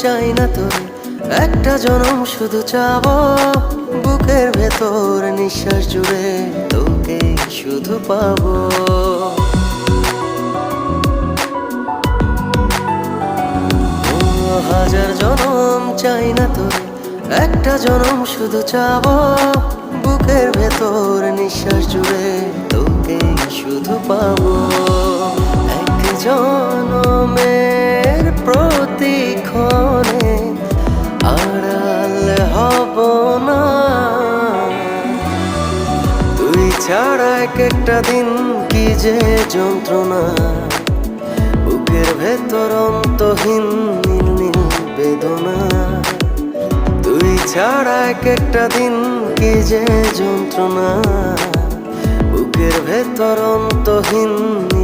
চাই না তোর, একটা জনম শুধু চাবো বুকের ভেতর নিঃশ্বাস জুড়ে তোকে শুধু পাবো। হাজার জনম চাই না তোর, একটা জনম শুধু চাবো বুকের ভেতর নিঃশ্বাস জুড়ে তোকে শুধু পাবো। এক জনমের প্রতিক্ষণে আড়াল হব না, তুই ছাড়া এক একটা দিন কি যে যন্ত্রণা, বুকের ভেতর অন্তহীন নীল নীল বেদনা। তুই ছাড়া এক একটা দিন কি যে যন্ত্রণা, বুকের ভেতর অন্তহীন নীল